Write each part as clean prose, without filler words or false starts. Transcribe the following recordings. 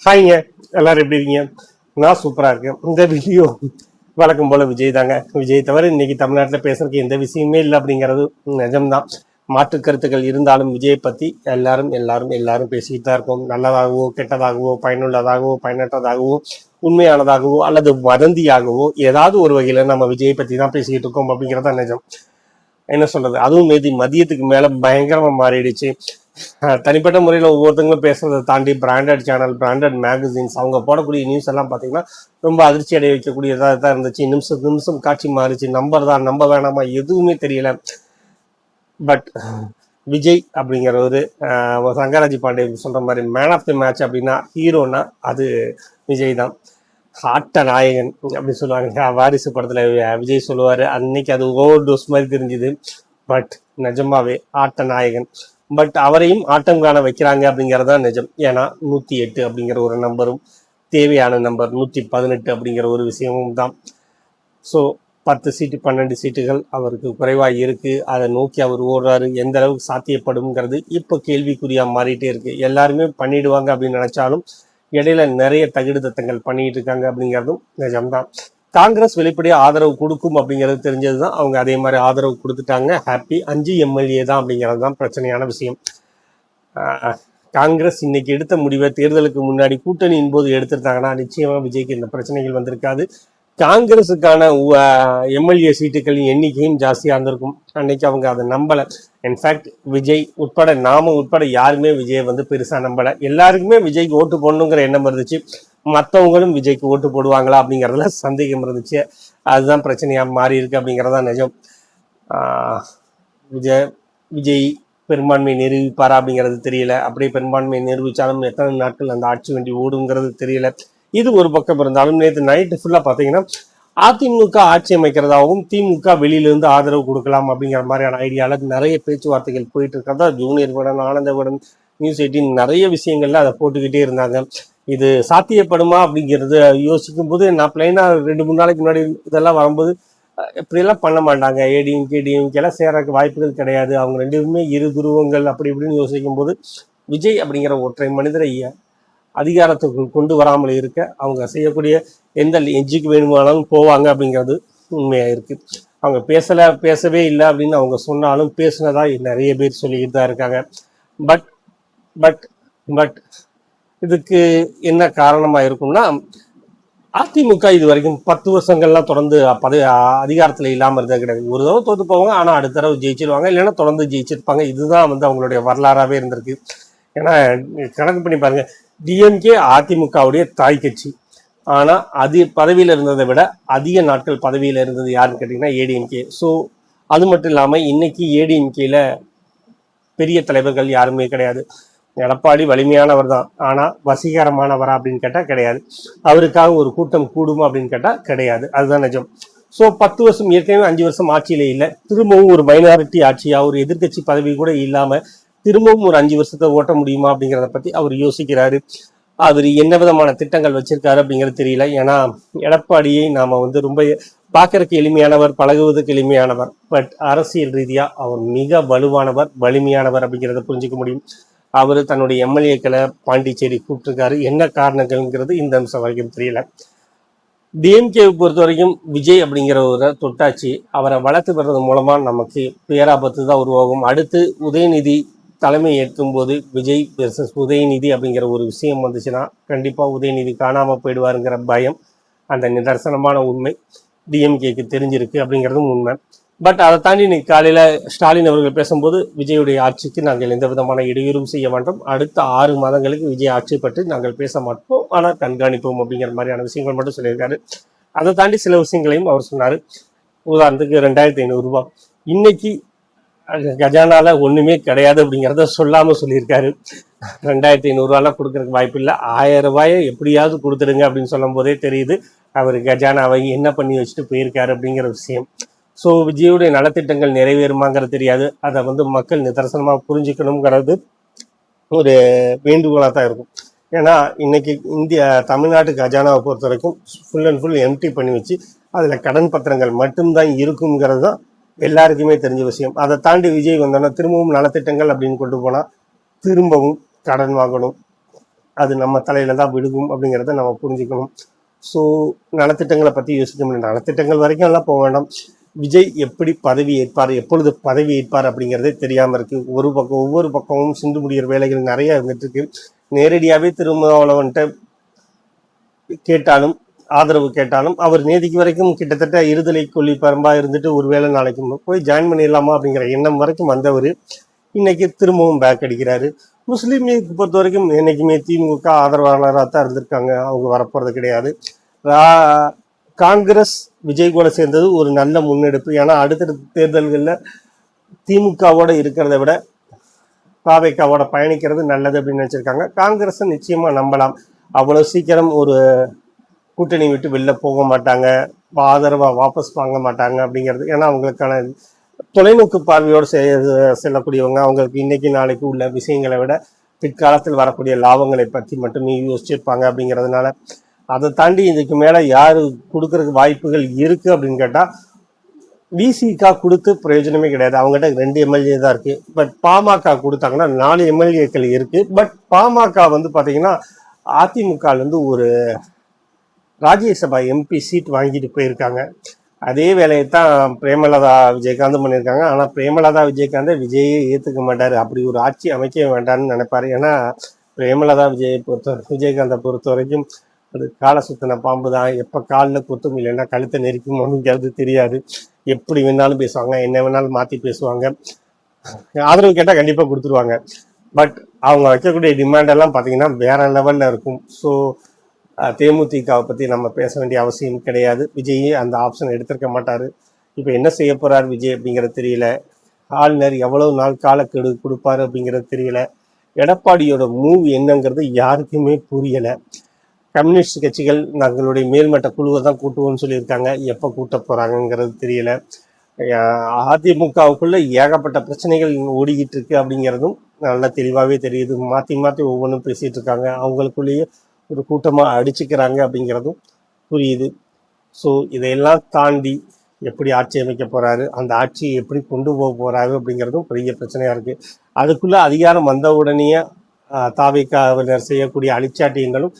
ஹாய்ங்க, எல்லாரும் எப்படி இருக்கீங்க? நான் சூப்பராக இருக்கேன். இந்த வீடியோ வழக்கம் போல விஜய் தாங்க. விஜய் தவிர இன்னைக்கு தமிழ்நாட்டில் பேசுறதுக்கு எந்த விஷயமே இல்லை அப்படிங்கிறது நிஜம்தான். மாற்று கருத்துக்கள் இருந்தாலும் விஜயை பற்றி எல்லாரும் எல்லாரும் எல்லாரும் பேசிக்கிட்டு தான் இருக்கோம். நல்லதாகவோ கெட்டதாகவோ பயனுள்ளதாகவோ பயனற்றதாகவோ உண்மையானதாகவோ அல்லது வதந்தியாகவோ ஏதாவது ஒரு வகையில் நம்ம விஜயை பற்றி தான் பேசிக்கிட்டு இருக்கோம் அப்படிங்கிறதா நிஜம். என்ன சொல்றது, அதுவும் நேற்று மதியத்துக்கு மேலே பயங்கரமாக மாறிடுச்சு. தனிப்பட்ட முறையில் ஒவ்வொருத்தங்களும் பேசுறதை தாண்டி பிராண்டட் சேனல், பிராண்டட் மேகசின்ஸ், அவங்க போடக்கூடிய நியூஸ் எல்லாம் பார்த்தீங்கன்னா ரொம்ப அதிர்ச்சி அடைய வைக்கக்கூடியதாக தான் இருந்துச்சு. நிமிஷம் காட்சி மாறிச்சு. நம்புறதா நம்ப வேணாமா எதுவுமே தெரியல. பட் விஜய் அப்படிங்கிறவர் சங்கராஜ் பாண்டே சொல்ற மாதிரி மேன் ஆஃப் தி மேட்ச் அப்படின்னா ஹீரோனா அது விஜய் தான். ஆட்ட நாயகன் அப்படின்னு சொல்லுவாங்க. வாரிசு படத்துல விஜய் சொல்லுவாரு, அன்னைக்கு அது ஓவர் டோஸ் மாதிரி தெரிஞ்சுது. பட் நிஜமாவே ஆட்ட நாயகன். பட் அவரையும் ஆட்டம் காண வைக்கிறாங்க அப்படிங்கிறது தான் நிஜம். ஏன்னா 108 அப்படிங்கிற ஒரு நம்பரும் தேவையான நம்பர் 118 அப்படிங்கிற ஒரு விஷயமும் தான். ஸோ 10 சீட்டு 12 சீட்டுகள் அவருக்கு குறைவாக இருக்கு. அதை நோக்கி அவர் ஓடுறாரு. எந்த அளவுக்கு சாத்தியப்படுங்கிறது இப்போ கேள்விக்குறியா மாறிட்டே இருக்கு. எல்லாருமே பண்ணிடுவாங்க அப்படின்னு நினைச்சாலும் இடையில நிறைய தகுடுதத்தங்கள் பண்ணிட்டு இருக்காங்க அப்படிங்கிறதும் நிஜம்தான். காங்கிரஸ் வெளிப்படையாக ஆதரவு கொடுக்கும் அப்படிங்கிறது தெரிஞ்சது தான். அவங்க அதே மாதிரி ஆதரவு கொடுத்துட்டாங்க. ஹாப்பி. 5 எம்எல்ஏ தான் அப்படிங்கிறது தான் பிரச்சனையான விஷயம். காங்கிரஸ் இன்னைக்கு எடுத்த முடிவை தேர்தலுக்கு முன்னாடி கூட்டணியின் போது எடுத்திருந்தாங்கன்னா நிச்சயமா விஜய்க்கு இந்த பிரச்சனைகள் வந்திருக்காது. காங்கிரஸுக்கான எம்எல்ஏ சீட்டுகளின் எண்ணிக்கையும் ஜாஸ்தியாக இருந்திருக்கும். அன்னைக்கு அவங்க அதை நம்பலை. இன்ஃபேக்ட் விஜய் உட்பட நாம உட்பட யாருமே விஜயை பெருசாக நம்பலை. எல்லாருக்குமே விஜய்க்கு ஓட்டு போடணுங்கிற எண்ணம் இருந்துச்சு. மற்றவங்களும் விஜய்க்கு ஓட்டு போடுவாங்களா அப்படிங்கிறதுல சந்தேகம் இருந்துச்சு. அதுதான் பிரச்சனையாக மாறி இருக்கு அப்படிங்கிறதா நிஜம். விஜய் பெரும்பான்மை நிரூபிப்பாரா அப்படிங்கிறது தெரியல. அப்படியே பெரும்பான்மை நிரூபித்தாலும் எத்தனை நாட்கள் அந்த ஆட்சி வண்டி ஓடுங்கிறது தெரியல. இது ஒரு பக்கம் இருந்தாலும் நேற்று நைட்டு ஃபுல்லாக பார்த்தீங்கன்னா அதிமுக ஆட்சி அமைக்கிறதாகவும் திமுக வெளியிலிருந்து ஆதரவு கொடுக்கலாம் அப்படிங்கிற மாதிரியான ஐடியாவில் நிறைய பேச்சுவார்த்தைகள் போயிட்டு இருக்கிறதா ஜூனியர் விகடன், ஆனந்த விகடன், நியூஸ் 18 நிறைய விஷயங்கள்ல அதை போட்டுக்கிட்டே இருந்தாங்க. இது சாத்தியப்படுமா அப்படிங்கிறது யோசிக்கும் போது நான் பிளைனாக 2-3 நாளைக்கு முன்னாடி இதெல்லாம் வரும்போது இப்படியெல்லாம் பண்ண மாட்டாங்க. டிஎம்கேலாம் சேரக்கு வாய்ப்புகள் கிடையாது. அவங்க 2 பேருமே இரு துருவங்கள் அப்படி இப்படின்னு யோசிக்கும் போது விஜய் அப்படிங்கிற ஒற்றை மனிதரை அதிகாரத்துக்குள் கொண்டு வராமல் இருக்க அவங்க செய்யக்கூடிய எந்த எஜ்ஜுக்கு வேணுமானாலும் போவாங்க அப்படிங்கிறது உண்மையாக இருக்கு. அவங்க பேசவே இல்லை அப்படின்னு அவங்க சொன்னாலும் பேசுனதா நிறைய பேர் சொல்லிக்கிட்டு தான் இருக்காங்க. பட் பட் பட் இதுக்கு என்ன காரணமா இருக்கும்னா, அதிமுக இது வரைக்கும் 10 வருஷங்கள்லாம் தொடர்ந்து அதிகாரத்தில் இல்லாமல் இருந்தது கிடையாது. ஒரு தடவை தோத்து போவாங்க, ஆனால் அடுத்த தடவை ஜெயிச்சிருவாங்க, இல்லைன்னா தொடர்ந்து ஜெயிச்சிருப்பாங்க. இதுதான் அவங்களுடைய வரலாறாகவே இருந்திருக்கு. ஏன்னா கணக்கு பண்ணி பாருங்க, டிஎம்கே அதிமுகவுடைய தாய் கட்சி. ஆனால் அது பதவியில் இருந்ததை விட அதிக நாட்கள் பதவியில் இருந்தது யாருன்னு கேட்டிங்கன்னா ஏடிஎம்கே. ஸோ அது மட்டும் இல்லாமல் இன்னைக்கு ஏடிஎம்கேல பெரிய தலைவர்கள் யாருமே கிடையாது. எடப்பாடி வலிமையானவர் தான், ஆனால் வசீகரமானவரா அப்படின்னு கேட்டால் கிடையாது. அவருக்காக ஒரு கூட்டம் கூடுமா அப்படின்னு கேட்டால் கிடையாது. அதுதான் நிஜம். ஸோ 10 வருஷம் ஏற்கனவே 5 வருஷம் ஆட்சியிலே இல்லை. திரும்பவும் ஒரு மைனாரிட்டி ஆட்சியாக ஒரு எதிர்கட்சி பதவி கூட இல்லாமல் திரும்பவும் ஒரு 5 வருஷத்தை ஓட்ட முடியுமா அப்படிங்கிறத பற்றி அவர் யோசிக்கிறாரு. அவர் என்ன விதமான திட்டங்கள் வச்சிருக்காரு அப்படிங்கிறது தெரியல. ஏன்னா எடப்பாடியை நாம ரொம்ப பார்க்கறதுக்கு எளிமையானவர், பழகுவதற்கு எளிமையானவர். பட் அரசியல் ரீதியாக அவர் மிக வலுவானவர், வலிமையானவர் அப்படிங்கிறத புரிஞ்சுக்க முடியும். அவர் தன்னுடைய எம்எல்ஏக்களை பாண்டிச்சேரி கூப்பிட்டுருக்காரு. என்ன காரணங்கள்ங்கிறது இந்த அம்சம் வரைக்கும் தெரியல. டிஎம்கேவை பொறுத்த வரைக்கும் விஜய் அப்படிங்கிறவரை தொட்டாச்சு. அவரை வளர்த்து வர்றது மூலமா நமக்கு பேராபத்து தான் உருவாகும். அடுத்து உதயநிதி தலைமை ஏற்கும் போது விஜய் வெர்சஸ் உதயநிதி அப்படிங்கிற ஒரு விஷயம் வந்துச்சுன்னா கண்டிப்பாக உதயநிதி காணாமல் போயிடுவாருங்கிற பயம், அந்த நிதர்சனமான உண்மை டிஎம்கேக்கு தெரிஞ்சிருக்கு அப்படிங்கிறதும் உண்மை. பட் அதை தாண்டி இன்னைக்கு காலையில் ஸ்டாலின் அவர்கள் பேசும்போது விஜயுடைய ஆட்சிக்கு நாங்கள் எந்த விதமான இடையூறும் செய்ய மாட்டோம், அடுத்த 6 மாதங்களுக்கு விஜய் ஆட்சி பற்றி நாங்கள் பேச மாட்டோம், ஆனால் கண்காணிப்போம் அப்படிங்கிற மாதிரியான விஷயங்கள் மட்டும் சொல்லியிருக்காரு. அதை தாண்டி சில விஷயங்களையும் அவர் சொன்னார். உதாரணத்துக்கு 2500 ரூபாய் இன்னைக்கு கஜானால ஒண்ணுமே கிடையாது அப்படிங்கிறத சொல்லாம சொல்லியிருக்காரு. 2500 ரூபாய்லாம் கொடுக்கறதுக்கு வாய்ப்பு இல்லை. 1000 ரூபாயை எப்படியாவது கொடுத்துடுங்க அப்படின்னு சொல்லும் போதே தெரியுது அவர் கஜானாவை என்ன பண்ணி வச்சுட்டு போயிருக்காரு அப்படிங்கிற விஷயம். ஸோ விஜயுடைய நலத்திட்டங்கள் நிறைவேறுமாங்கிறது தெரியாது. அதை மக்கள் நிதர்சனமாக புரிஞ்சுக்கணுங்கிறது ஒரு வேண்டுகோளாக தான் இருக்கும். ஏன்னா இன்னைக்கு தமிழ்நாட்டு கஜானாவை பொறுத்த வரைக்கும் ஃபுல் அண்ட் ஃபுல் எம்டி பண்ணி வச்சு அதில் கடன் பத்திரங்கள் மட்டும்தான் இருக்குங்கிறது தான் எல்லாருக்குமே தெரிஞ்ச விஷயம். அதை தாண்டி விஜய் வந்தோன்னா திரும்பவும் நலத்திட்டங்கள் அப்படின்னு கொண்டு போனால் திரும்பவும் கடன் வாங்கணும், அது நம்ம தலையில தான் விழுகும் அப்படிங்கிறத நம்ம புரிஞ்சுக்கணும். ஸோ நலத்திட்டங்களை பற்றி யோசிக்க முடியும். நலத்திட்டங்கள் வரைக்கும் எல்லாம் போக வேண்டாம். விஜய் எப்படி பதவி ஏற்பார், எப்பொழுது பதவி ஏற்பார் அப்படிங்கிறதே தெரியாமல் இருக்கு. ஒவ்வொரு பக்கமும் சிந்து முடிகிற வேலைகள் நிறைய இருந்துட்டு இருக்கு. நேரடியாகவே திருமாவளவன்ட்ட கேட்டாலும் ஆதரவு கேட்டாலும் அவர் நேதிக்கு வரைக்கும் கிட்டத்தட்ட இருதலை கொல்லி பரம்பா இருந்துட்டு ஒருவேளை நாளைக்கு போய் ஜாயின் பண்ணிடலாமா அப்படிங்கிற எண்ணம் வரைக்கும் வந்தவர் இன்னைக்கு திரும்பவும் பேக் அடிக்கிறாரு. முஸ்லீம் லீக் பொறுத்த வரைக்கும் என்னைக்குமே திமுக ஆதரவாளராக தான் இருந்திருக்காங்க. அவங்க வரப்போறது கிடையாது. காங்கிரஸ் விஜய் கூட சேர்ந்தது ஒரு நல்ல முன்னெடுப்பு. ஏன்னா அடுத்தடுத்த தேர்தல்களில் திமுகவோட இருக்கிறத விட தாவேக்காவோட பயணிக்கிறது நல்லது அப்படின்னு நினைச்சிருக்காங்க. காங்கிரஸை நிச்சயமா நம்பலாம். அவ்வளவு சீக்கிரம் ஒரு கூட்டணி விட்டு வெளில போக மாட்டாங்க, ஆதரவா வாபஸ் வாங்க மாட்டாங்க அப்படிங்கிறது. ஏன்னா அவங்களுக்கான தொலைநோக்கு பார்வையோடு செல்லக்கூடியவங்க. அவங்களுக்கு இன்னைக்கு நாளைக்கு உள்ள விஷயங்களை விட பிற்காலத்தில் வரக்கூடிய லாபங்களை பற்றி மட்டுமே யோசிச்சிருப்பாங்க அப்படிங்கிறதுனால அதை தாண்டி இதுக்கு மேலே யாரு கொடுக்கறதுக்கு வாய்ப்புகள் இருக்கு அப்படின்னு கேட்டால் விசிகா கொடுத்து பிரயோஜனமே கிடையாது. அவங்ககிட்ட 2 எம்எல்ஏ தான் இருக்கு. பட் பாமக கொடுத்தாங்கன்னா 4 எம்எல்ஏக்கள் இருக்கு. பட் பாமக வந்து பார்த்தீங்கன்னா அதிமுகலேருந்து ஒரு ராஜ்யசபா எம்பி சீட் வாங்கிட்டு போயிருக்காங்க. அதே வேலையை தான் பிரேமலதா விஜயகாந்தும் பண்ணியிருக்காங்க. ஆனால் பிரேமலதா விஜயகாந்தை விஜயே ஏற்றுக்க மாட்டார். அப்படி ஒரு ஆட்சி அமைக்க வேண்டாம்னு நினைப்பாரு. ஏன்னா பிரேமலதா விஜயகாந்தை பொறுத்த வரைக்கும் அது காலை சுத்தின பாம்பு தான். எப்போ காலில் குத்தும் இல்லைன்னா கழுத்தை நெரிக்கும் அப்படிங்கிறது தெரியாது. எப்படி வேணாலும் பேசுவாங்க, என்ன வேணாலும் மாற்றி பேசுவாங்க. ஆதரவு கேட்டால் கண்டிப்பாக கொடுத்துருவாங்க. பட் அவங்க வைக்கக்கூடிய டிமாண்ட் எல்லாம் பார்த்தீங்கன்னா வேற லெவலில் இருக்கும். ஸோ தேமுதிகவை பற்றி நம்ம பேச வேண்டிய அவசியம் கிடையாது. விஜயே அந்த ஆப்ஷன் எடுத்திருக்க மாட்டார். இப்போ என்ன செய்ய போகிறார் விஜய் அப்படிங்கிறது தெரியல. ஆளுநர் எவ்வளவு நாள் காலக்கெடு கொடுப்பாரு அப்படிங்கிறது தெரியல. எடப்பாடியோட மூவ் என்னங்கிறது யாருக்குமே புரியலை. கம்யூனிஸ்ட் கட்சிகள் தங்களுடைய மேல்மட்ட குழுவை தான் கூட்டுவோம்னு சொல்லியிருக்காங்க. எப்போ கூட்ட போகிறாங்கங்கிறது தெரியல. அதிமுகவுக்குள்ள ஏகப்பட்ட பிரச்சனைகள் ஓடிக்கிட்டு இருக்கு அப்படிங்கிறதும் நல்லா தெளிவாகவே தெரியுது. மாற்றி மாற்றி ஒவ்வொன்றும் பேசிகிட்டு இருக்காங்க. அவங்களுக்குள்ளேயே ஒரு கூட்டமாக அடிச்சுக்கிறாங்க அப்படிங்கிறதும் புரியுது. ஸோ இதையெல்லாம் தாண்டி எப்படி ஆட்சி அமைக்க போகிறாரு, அந்த ஆட்சியை எப்படி கொண்டு போக போகிறாரு அப்படிங்கிறதும் பெரிய பிரச்சனையாக இருக்குது. அதுக்குள்ளே அதிகாரம் வந்த உடனேயே தாவேக்காவினர் செய்யக்கூடிய அழிச்சாட்டியங்களும்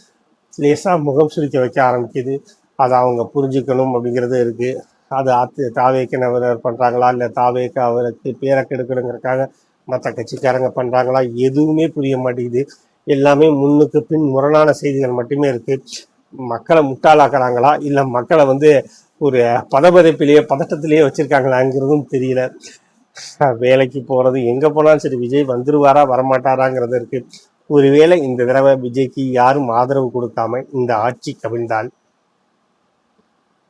லேசாக முகம் சுளிக்க வைக்க ஆரம்பிக்குது. அதை அவங்க புரிஞ்சுக்கணும் அப்படிங்கிறது இருக்குது. அது தாவேக்கினவர் பண்ணுறாங்களா, இல்லை தாவேக்கா அவருக்கு பேரை கெடுக்கணுங்கிறதுக்காக மற்ற கட்சிக்காரங்க பண்ணுறாங்களா, எதுவுமே புரிய மாட்டேங்குது. எல்லாமே முன்னுக்கு பின் முரணான செய்திகள் மட்டுமே இருக்குது. மக்களை முட்டாளாக்குறாங்களா, இல்லை மக்களை வந்து ஒரு பதட்டத்திலேயே வச்சுருக்காங்களாங்கிறதும் தெரியல. வேலைக்கு போகிறது எங்கே போனாலும் சரி விஜய் வந்துருவாரா வரமாட்டாராங்கிறது இருக்குது. ஒருவேளை இந்த தடவை விஜய்க்கு யாரும் ஆதரவு கொடுக்காம இந்த ஆட்சி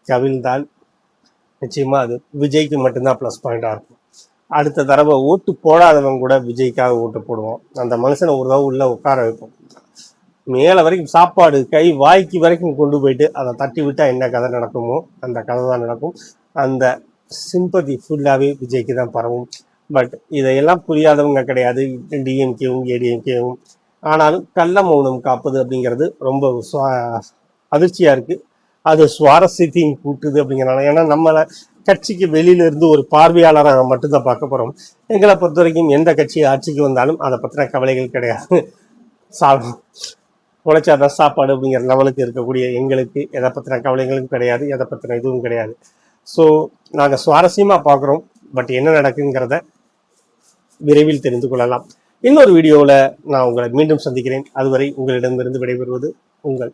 கவிழ்ந்தால் நிச்சயமா அது விஜய்க்கு மட்டும்தான் ப்ளஸ் பாயிண்டாக இருக்கும். அடுத்த தடவை ஓட்டு போடாதவங்க கூட விஜய்க்காக ஓட்டு போடுவோம். அந்த மனுஷனை ஒரு தடவை உள்ள உட்கார வைப்போம். மேலே வரைக்கும் சாப்பாடு கை வாய்க்கு வரைக்கும் கொண்டு போயிட்டு அதை தட்டி விட்டால் என்ன கதை நடக்குமோ அந்த கதை தான் நடக்கும். அந்த சிம்பதி ஃபுல்லாகவே விஜய்க்கு தான் பரவும். பட் இதையெல்லாம் புரியாதவங்க கிடையாது டிஎம்கேவும் ஏடிஎம்கேவும். ஆனாலும் கள்ள மௌனம் காப்பது அப்படிங்கிறது ரொம்ப அதிர்ச்சியாக இருக்குது. அது சுவாரஸ்யத்தையும் கூட்டுது அப்படிங்கிறனால. ஏன்னா நம்மளை கட்சிக்கு வெளியில இருந்து ஒரு பார்வையாளராக மட்டும்தான் பார்க்க போகிறோம். எங்களை பொறுத்த வரைக்கும் எந்த கட்சி ஆட்சிக்கு வந்தாலும் அதை பற்றின கவலைகள் கிடையாது. உழைச்சாதான் சாப்பாடு அப்படிங்கிற லெவலுக்கு இருக்கக்கூடிய எங்களுக்கு எதை பற்றின கவலைகளும் கிடையாது, எதை பற்றின இதுவும் கிடையாது. ஸோ நாங்கள் சுவாரஸ்யமாக பார்க்குறோம். பட் என்ன நடக்குங்கிறத விரைவில் தெரிந்து கொள்ளலாம். இன்னொரு வீடியோவில் நான் உங்களை மீண்டும் சந்திக்கிறேன். அதுவரை உங்களிடமிருந்து விடைபெறுவது உங்கள்